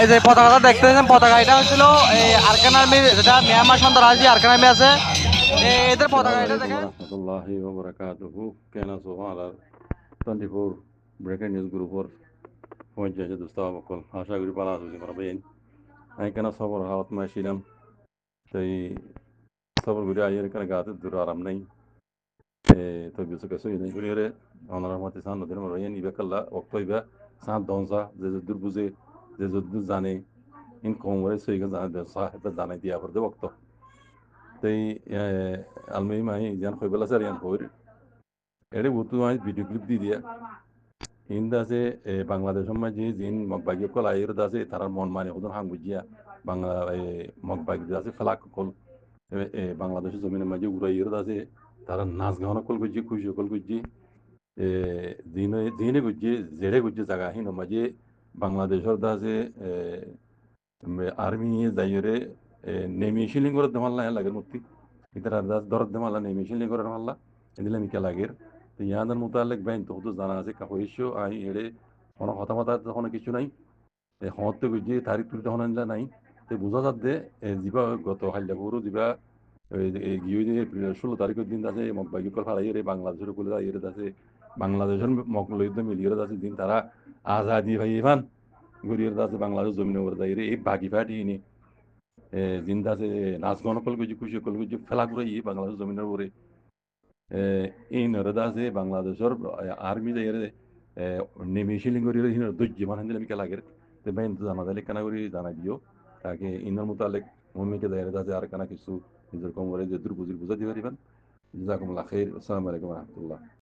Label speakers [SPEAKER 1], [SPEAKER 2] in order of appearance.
[SPEAKER 1] এই যে পতাকাটা দেখতেছেন, পতাকা এটা হচ্ছিল এই আরাকান আর্মির, যেটা মিয়ানমার সন্ত্রাসী আরাকান আর্মি আছে, এদের
[SPEAKER 2] Assalamu
[SPEAKER 1] পতাকা এটা
[SPEAKER 2] alaikum
[SPEAKER 1] দেখেন।
[SPEAKER 2] warahmatullahi wabarakatuh. Kena sohalar 24 breaking news group or point jaje dosta bakol asha guri pala azu mara bayin ay kena sabar halat ma shilam tay sabar guri ayer kena gaat dur aram nai to bisu kaso yene guri re onara mati san nodir mara bayin ibe kala okto ibe san donza je dur buze je dur zane in komore soiga zane sahib zane dia burde okto tay almei mai jan khoybala sar yan khoir এড়ে বুতু আই video clip দি দিয়া হিন্দা আছে বাংলাদেশের মাঝে জিন মগবাগি কল আইর দাসে তারা মন মানে ওদের হাং বুঝিয়া বাংলা মগবাগি দাসে ফেলাক কল বাংলাদেশের জমিনের মাঝে উড়াইয়ের দাসে তারা নাচ গান কল গুজি খুশি কল গুজি দিনে দিনে গুজি জেড়ে গুজি জায়গা হিন মাঝে বাংলাদেশের দাসে আর্মি যাইরে নেমিশিলিং করে দেমাল্লা লাগে মূর্তি ইতারা দাস দরদ দেমাল্লা নেমিশিলিং করে মাল্লা এদিলে মিকা লাগের তো ইয়াদের মোতালেক বাইন তো জানা আছে কাহইশো আই এড়ে কোনো হতাহতা তখন কিছু নাই হতে বুঝি তারিখ তুলতে হন নাই তো বোঝা যাচ্ছে যা গত হাইলা গরু যা গিয়ে 16 তারিখের দিন আছে মগবাগি কল ফালাই রে বাংলাদেশের কুলে ইয়ে আছে বাংলাদেশের মগলইদ মিলিয়ে আছে দিন তারা আজাদি ভাই ইমান গরিয়ের আছে বাংলাদেশ জমিনে ওর দাইরে এই বাগি ফাটি নি জিন্দা আছে নাচ গণ কল গুজি খুশি কল গুজি ফেলা করে বাংলাদেশ জমিনের উপরে এই নরদা আছে বাংলাদেশের আর্মি যাইরে নেমেশিলিং করি হিন দুজ্জি মানে দিলে মিকা লাগের te ben জানা দিলে কেনা করি জানাই দিও তাকে ইনার মোতালেক মম্মিকে দাইরে আছে আর কেনা কিছু নিজের কম করে যে দুর্বুজির বুঝা দিতে পারিবেন জাজাকুমুল্লাহ খাইর আসসালামু আলাইকুম ওয়া রাহমাতুল্লাহ